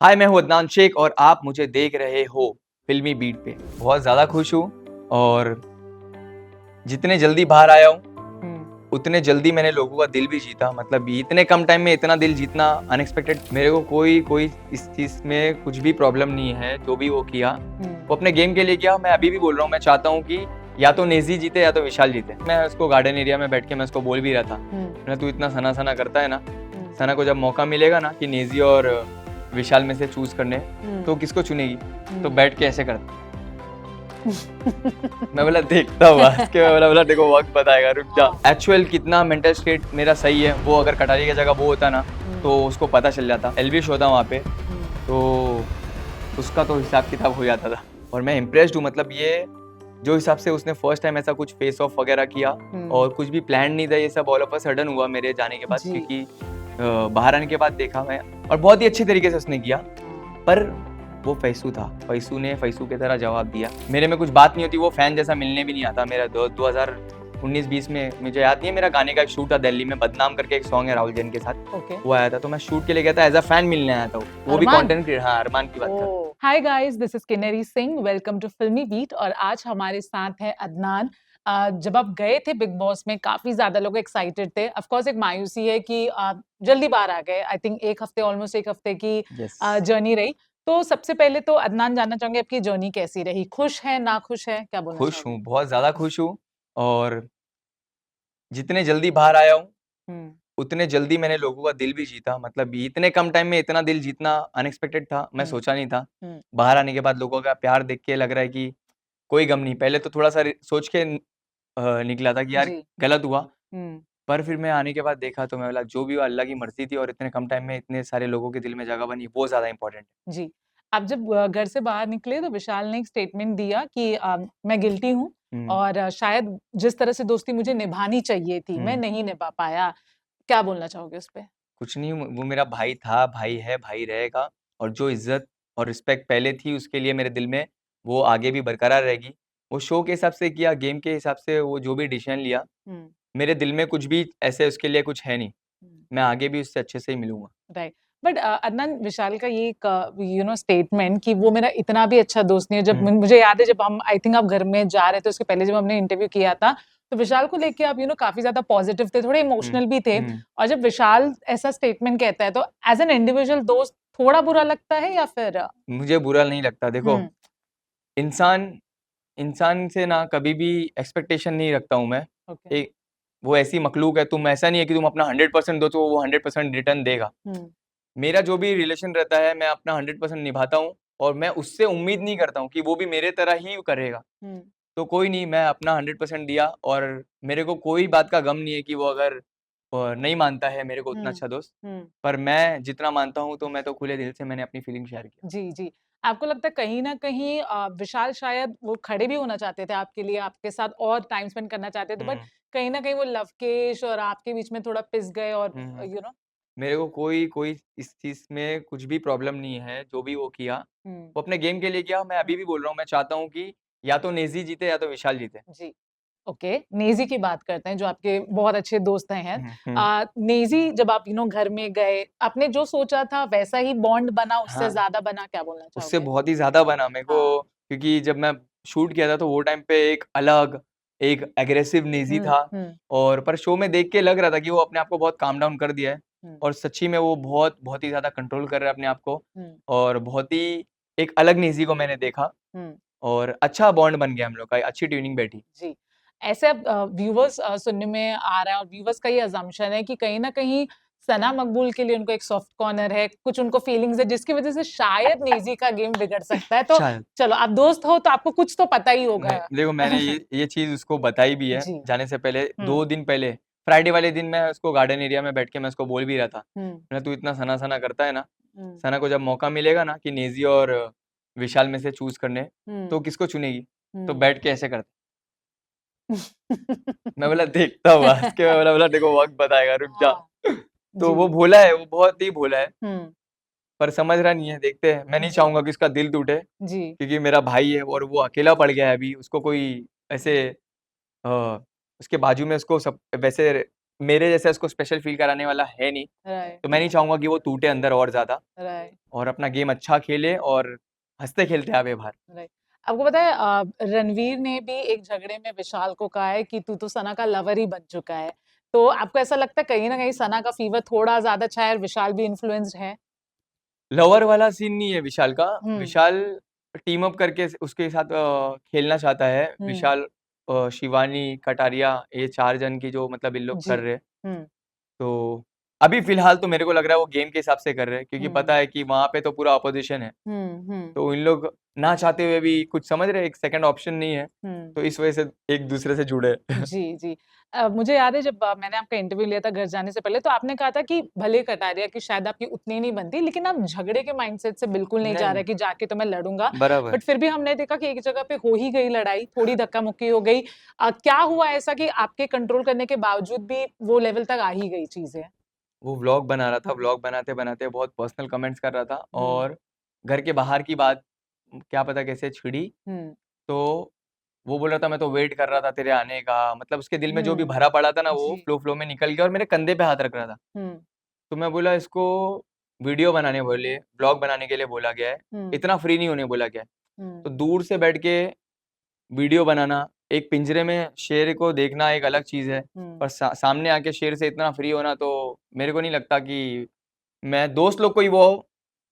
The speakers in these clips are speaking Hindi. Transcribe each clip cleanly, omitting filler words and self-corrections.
हाय, मैं हूँ अदनान शेख और आप मुझे देख रहे हो फिल्मी बीट पे। बहुत ज़्यादा खुश हूँ और जितने जल्दी बाहर आया हूँ, उतने जल्दी मैंने लोगों का दिल भी जीता। मतलब इतने कम टाइम में इतना दिल जीतना अनएक्सपेक्टेड। मेरे को कोई इस चीज़ में कुछ भी प्रॉब्लम नहीं है। जो भी वो किया, वो अपने गेम के लिए किया। मैं अभी भी बोल रहा हूँ, मैं चाहता हूँ कि या तो नेजी जीते या तो विशाल जीते। मैं उसको गार्डन एरिया में बैठ के मैं उसको बोल भी रहा था, मैं तू इतना सना सना करता है ना, सना को जब मौका मिलेगा ना कि नेजी और विशाल में से चूज करने, तो किसको चुनेगी? तो बैठ के ऐसे करता। मैं बोला देखता हुआ इसके, मैं बोला देखो वक्त बताएगा, रुक जा। एक्चुअल कितना मेंटल स्टेट मेरा सही है, वो अगर कटारी की जगह वो होता ना तो उसको पता चल जाता। एलवी शो था वहाँ पे, तो उसका तो हिसाब किताब हो जाता था। और मैं इम्प्रेस्ड हूँ। मतलब ये जो हिसाब से उसने फर्स्ट टाइम ऐसा कुछ फेस ऑफ वगैरह किया और कुछ भी प्लान नहीं था, ये सब ऑल ऑफ अ सडन हुआ मेरे जाने के बाद। क्योंकि बाहर आने के बाद देखा मैं, और बहुत ही अच्छी तरीके से उसने किया। पर वो फैसू था, फैसू ने फैसू की तरह जवाब दिया। मेरे में कुछ बात नहीं होती, वो फैन जैसा मिलने भी नहीं आता। मेरा 2019-20 में मुझे याद नहीं है, मेरा गाने का एक शूट था दिल्ली में, बदनाम करके एक सॉन्ग है राहुल जैन के साथ। वो आया था तो मैं शूट के लिए गया था, एज अ फैन मिलने आया था। वो भी कंटेंट क्रिएटर। हाँ, अरमान की बात कर। Hi guys, this is Kinnari Singh. Welcome to Filmibeat. और आज हमारे साथ है अदनान। जब आप गए थे बिग बॉस में, काफी ज्यादा लोग एक्साइटेड थे। ऑफ कोर्स एक मायूसी है कि जल्दी बाहर आ गए। आई थिंक ऑलमोस्ट एक हफ्ते की जर्नी रही। तो सबसे पहले तो अदनान जानना चाहूंगे, आपकी जर्नी कैसी रही? खुश है, ना खुश है, क्या बोलना खुश चाहोगे? हूँ, बहुत ज्यादा खुश हूँ। और जितने जल्दी बाहर आया हूँ, उतने जल्दी मैंने लोगों का दिल भी जीता। मतलब इतने कम टाइम में इतना दिल जीतना अनएक्सपेक्टेड था, मैं सोचा नहीं था। बाहर आने के बाद लोगों का प्यार देख के लग रहा है कि कोई गम नहीं। पहले तो थोड़ा सा सोच के निकला था कि यार गलत हुआ, पर फिर मैं आने के बाद देखा तो मैं बोला जो भी हुआ अल्लाह की मर्जी थी, और इतने कम टाइम में इतने सारे लोगों के दिल में जगह बनी, वो ज्यादा इंपॉर्टेंट है। जी। आप जब घर से बाहर निकले तो विशाल ने एक स्टेटमेंट दिया कि मैं गिल्टी हूँ और शायद जिस तरह से दोस्ती मुझे निभानी चाहिए थी, मैं नहीं निभा पाया। क्या बोलना चाहोगे उस पे? कुछ नहीं, वो मेरा भाई था, भाई है, भाई रहेगा। और जो इज्जत और रिस्पेक्ट पहले थी उसके लिए मेरे दिल में, वो आगे भी बरकरार रहेगी। वो शो के हिसाब से किया, गेम के हिसाब से वो जो भी डिसीजन लिया, मेरे दिल में कुछ भी ऐसे उसके लिए कुछ है नहीं। मैं आगे भी उससे अच्छे से ही मिलूंगा। राइट। बट अदनान, विशाल का ये स्टेटमेंट कि वो मेरा इतना भी अच्छा दोस्त नहीं है। जब मुझे याद है, जब हम आई थिंक आप घर में जा रहे थे उसके पहले, जब हमने इंटरव्यू किया था, तो विशाल को लेके आप काफी ज्यादा पॉजिटिव थे, थोड़े इमोशनल भी थे। और जब विशाल ऐसा स्टेटमेंट कहता है तो एज एन इंडिविजुअल दोस्त थोड़ा बुरा लगता है या फिर? मुझे बुरा नहीं लगता। देखो, इंसान इंसान से ना कभी भी एक्सपेक्टेशन नहीं रखता हूँ मैं। एक वो ऐसी मखलूक है, तुम ऐसा नहीं है कि तुम अपना 100% दो तो वो 100% रिटर्न देगा। मेरा जो भी रिलेशन रहता है, मैं अपना 100% निभाता हूँ और मैं उससे उम्मीद नहीं करता हूँ कि वो भी मेरे तरह ही करेगा। तो कोई नहीं, मैं अपना 100% दिया और मेरे को कोई बात का गम नहीं है कि वो अगर नहीं मानता है मेरे को उतना अच्छा दोस्त। पर मैं जितना मानता हूँ तो मैं तो खुले दिल से मैंने अपनी फीलिंग शेयर किया। जी, जी। आपको लगता है कहीं न कहीं विशाल शायद वो खड़े भी होना चाहते थे आपके लिए, आपके साथ और टाइम स्पेंड करना चाहते थे, बट कहीं न कहीं वो लवकेश और आपके बीच में थोड़ा पिस गए और यू नो? मेरे को कोई इस चीज़ में कुछ भी प्रॉब्लम नहीं है। जो भी वो किया, वो अपने गेम के लिए किया। मैं अभी भी बोल रहा हूँ, मैं चाहता हूँ कि या तो नेजी जीते या तो विशाल जीते। जी। ओके, नेज़ी की बात करते हैं, जो आपके बहुत अच्छे दोस्त हैं। हुँ। नेज़ी जब आप घर में गए, आपने जो सोचा था वैसा ही बॉन्ड बना, उससे हाँ, ज़्यादा बना, क्या बोलना उससे चाहोगे? बहुत ही ज़्यादा बना मेरे को। क्योंकि जब मैं शूट किया था तो वो टाइम पे एक अलग, एक एग्रेसिव नेजी था। और पर शो में देख के लग रहा था कि वो अपने आप को बहुत काम डाउन कर दिया है और सच्ची में वो बहुत बहुत ही ज़्यादा कंट्रोल कर रहा है अपने आप को। और बहुत ही एक अलग नेजी को मैंने देखा और अच्छा बॉन्ड बन गया हम लोग का, अच्छी ट्यूनिंग बैठी। जी। ऐसे अब व्यूअर्स सुनने में आ रहा है और व्यूअर्स का ये असम्पशन है कि कहीं न कहीं सना मकबूल के लिए उनको एक सॉफ्ट कॉर्नर है, कुछ उनको फीलिंग्स है जिसकी वज़ह से शायद नेज़ी का गेम बिगड़ सकता है। तो शायद। चलो, आप दोस्त हो तो आपको कुछ तो पता ही होगा। मैं देखो, मैंने ये चीज़ उसको बताई भी है जी। जाने से पहले। 2 दिन पहले फ्राइडे वाले दिन मैं उसको गार्डन एरिया में बैठ के मैं उसको बोल भी रहा था। मैं तू इतना सना-सना करता है ना, सना को जब मौका मिलेगा ना कि नेज़ी और विशाल में से चूज़ करने, तो किसको चुनेगी? तो बैठ के ऐसे करता। मैं बोला देखता हुआ इसके, मैं बोला देखो वक़्त बताएगा, रुक जा। तो वो भोला है, वो बहुत ही भोला है, पर समझ रहा नहीं है, देखते हैं। मैं नहीं चाहूँगा कि उसका दिल टूटे, जी। क्योंकि मेरा भाई है और वो अकेला पड़ गया है अभी। उसको कोई ऐसे अ, उसके बाजू में उसको सब वैसे मेरे जैसा उसको स्पेशल फील कराने वाला है नहीं, राइट तो मैं नहीं चाहूंगा कि वो टूटे अंदर और ज्यादा, राइट और अपना गेम अच्छा खेले और हंसते खेलते आवे बाहर। राइट। आपको पता है रणवीर ने भी एक झगड़े में विशाल को कहा है कि तू तो सना का लवर ही बन चुका है। तो आपको ऐसा लगता है कहीं ना कहीं सना का फीवर थोड़ा ज्यादा अच्छा है और विशाल भी इन्फ्लुएंस्ड है? लवर वाला सीन नहीं है विशाल का। हम्म विशाल टीम अप करके उसके साथ खेलना चाहता है। हम्म विशाल, शिवानी, कटारिया, ये 4 जन की जो मतलब इन लोग जी कर रहे हैं। हम्म तो अभी फिलहाल तो मेरे को लग रहा है वो गेम के हिसाब से कर रहे हैं, क्योंकि हम्म पता है कि वहां पे तो पूरा अपोजिशन है। हम्म तो इन लोग ना चाहते हुए भी कुछ समझ रहे हैं, एक सेकंड ऑप्शन नहीं है, हम्म तो इस वजह से एक दूसरे से जुड़े। जी, जी। मुझे याद है जब मैंने आपका इंटरव्यू लिया था घर जाने से पहले, तो आपने कहा था कि भले कटारिया की शायद आपकी उतनी नहीं बनती, लेकिन आप झगड़े के माइंडसेट से बिल्कुल नहीं जा नहीं, रहे कि जाके तो मैं लड़ूंगा। बराबर। बट फिर भी हमने देखा कि एक जगह पे हो ही गई लड़ाई, थोड़ी धक्का-मुक्की हो गई। क्या हुआ ऐसा कि आपके कंट्रोल करने के बावजूद भी वो लेवल तक आ ही गई चीज़ें? वो व्लॉग बना रहा था, व्लॉग बनाते बनाते बहुत पर्सनल कमेंट्स कर रहा था, हुँ, और घर के बाहर की बात क्या पता कैसे छिड़ी। हुँ, तो वो बोल रहा था मैं तो वेट कर रहा था तेरे आने का, मतलब उसके दिल में जो भी हुँ, भरा पड़ा था ना, वो जी, फ्लो फ्लो में निकल गया और मेरे कंधे पे हाथ रख रहा था। हुँ, तो मैं बोला इसको वीडियो बनाने बोले, व्लॉग बनाने के लिए बोला गया है, हुँ, इतना फ्री नहीं होने बोला गया है। हुँ, तो दूर से बैठ के वीडियो बनाना, एक पिंजरे में शेर को देखना एक अलग चीज़ है, हुँ, पर सामने आके शेर से इतना फ्री होना, तो मेरे को नहीं लगता कि मैं दोस्त लोग को ही वो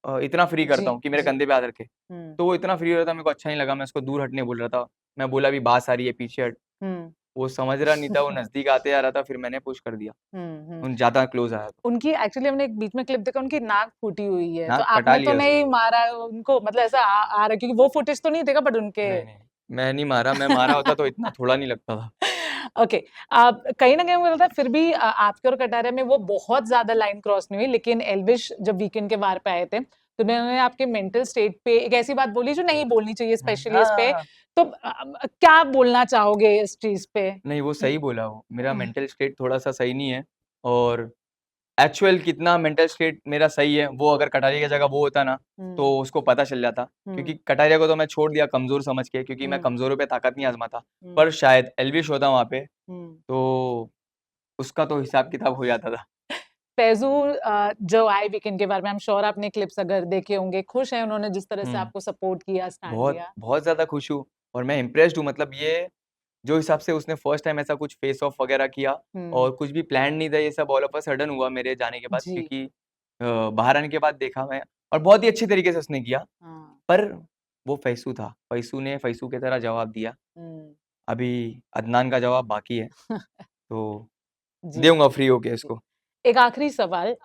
इतना फ्री जी, करता हूँ कि मेरे जी, कंधे पे हाथ रखे। हुँ, तो वो इतना फ्री हो रहा था, मेरे को अच्छा नहीं लगा, मैं उसको दूर हटने बोल रहा था। मैं बोला अभी बाँस आ रही है, पीछे हट। हुँ, वो समझ रहा नहीं था, वो नज़दीक आते जा रहा था, फिर मैंने पुश कर दिया। हुँ, हुँ। ज़्यादा क्लोज़ आया तो। उनकी एक्चुअली हमने एक बीच में क्लिप देखा उनकी नाक फूटी हुई है, तो नाक कटा आपने तो लिया नहीं उसने। मारा उनको मतलब ऐसा आ रहा है क्योंकि वो फुटेज तो नहीं देखा बट उनके नहीं, नहीं, मैं नहीं मारा, मैं मारा होता तो इतना थोड़ा नहीं लगता था। ओके। आप कहीं न कहीं मुझे लगता है फिर भी आपके और कटारिया में वो बहुत ज़्यादा लाइन क्रॉस नहीं हुई लेकिन एल्विश जब वीकेंड के वार पे आए थे, तो उन्होंने आपके मेंटल स्टेट पे एक ऐसी बात बोली जो नहीं बोलनी चाहिए स्पेशली इस पे, हाँ। तो क्या बोलना चाहोगे इस चीज़ पे? नहीं, वो हुँ, सही बोला वो। मेरा हुँ, मेंटल स्टेट थोड़ा-सा सही नहीं है, और एक्चुअल कितना मेंटल स्टेट मेरा सही है, वो अगर कटारिया की जगह वो होता ना, हुँ, तो उसको पता चल जाता। क्योंकि हुँ, कटारिया को तो मैं छोड़ दिया कमज़ोर समझ के, क्योंकि मैं हुँ, कमज़ोरों पे ताकत नहीं आज़माता। हुँ, पर शायद एल्विश होता वहाँ पे, हुँ। तो उसका तो हिसाब-किताब हो जाता था। फैज़ू जो आए वीकेंड के बारे में आई एम श्योर आपने क्लिप्स अगर देखे होंगे, खुश हैं उन्होंने जिस तरह से हुँ, आपको सपोर्ट किया, स्टैंड बहुत लिया? बहुत ज़्यादा खुश हूँ, और मैं इम्प्रेस्ड हूँ। मतलब ये जो हिसाब से उसने फर्स्ट टाइम ऐसा कुछ फेस ऑफ वगैरह किया, हुँ, और कुछ भी प्लान नहीं था, ये सब ऑल ऑफ अ सडन हुआ मेरे जाने के बाद, जी, क्योंकि बाहर आने के बाद देखा मैं, और बहुत ही अच्छी तरीके से उसने किया। हाँ, पर वो फैसू था, फैसू ने फैसू की तरह जवाब दिया। हुँ। अभी अदनान का जवाब बाकी है, तो जी, दूँगा फ्री होके जी। इसको। एक आखिरी सवाल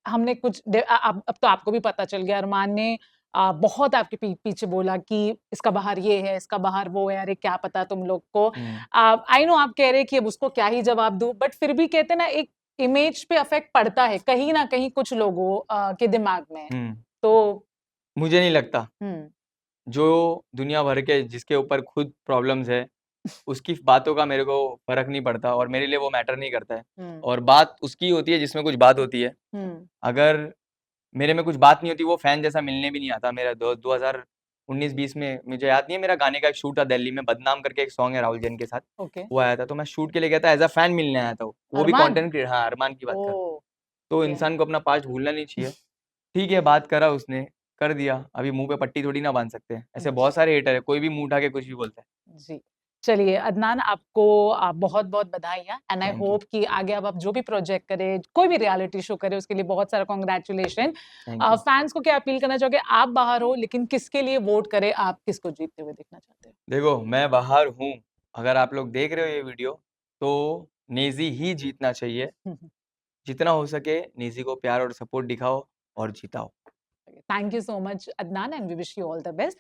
हमने कुछ अब तो आपको भी पता चल गया अरमान ने बहुत आपके पीछे बोला कि इसका बाहर ये है, इसका बाहर वो है, अरे क्या पता तुम लोग को। हुँ, आई नो आप कह रहे हैं कि अब उसको क्या ही जवाब दूँ, बट फिर भी कहते हैं ना एक इमेज पे इफेक्ट पड़ता है, कहीं न कहीं कुछ लोगों के दिमाग में। हुँ। तो मुझे नहीं लगता, हुँ, जो दुनिया भर के जिसके ऊपर खुद प्रॉब्लम्स है, उसकी बातों का मेरे को फ़र्क नहीं पड़ता, और मेरे लिए वो मैटर नहीं करता है। हुँ, और बात उसकी होती है जिसमें कुछ बात होती है। हुँ, अगर मेरे में कुछ बात नहीं होती, वो फैन जैसा मिलने भी नहीं आता। मेरा दो 2019-20 में मुझे याद नहीं है, मेरा गाने का एक शूट था दिल्ली में, बदनाम करके एक सॉन्ग है राहुल जैन के साथ, ओके। वो आया था, तो मैं शूट के लिए गया था, एज़ अ फैन मिलने आया था वो। वो भी अरमान? कंटेंट क्रिएटर, हाँ, अरमान की बात कर रहा हूँ। ओह! तो ओके। इंसान को अपना पास्ट भूलना नहीं चाहिए। ठीक है, बात करा उसने, कर दिया, अभी मुँह पे पट्टी थोड़ी ना बाँध सकते हैं। ऐसे बहुत सारे हेटर हैं, कोई भी मुँह उठा के कुछ भी बोलता है। जी। चलिए अदनान आपको बहुत-बहुत बधाइयाँ and I thank you, hope कि आगे अब आप जो भी प्रोजेक्ट करें, कोई भी रियलिटी शो करें उसके लिए बहुत सारा कांग्रेचुलेशन। Thank you. फैन्स को क्या अपील करना चाहोगे? आप बाहर हो लेकिन किसके लिए वोट करें? आप किसको जीतते हुए देखना चाहते हो? देखो, मैं बाहर हूँ, अगर आप लोग देख रहे हो ये वीडियो, तो नेज़ी ही जीतना चाहिए। जितना हो सके नेज़ी को प्यार और सपोर्ट दिखाओ और जिताओ। Thank you so much Adnan and we wish you all the best.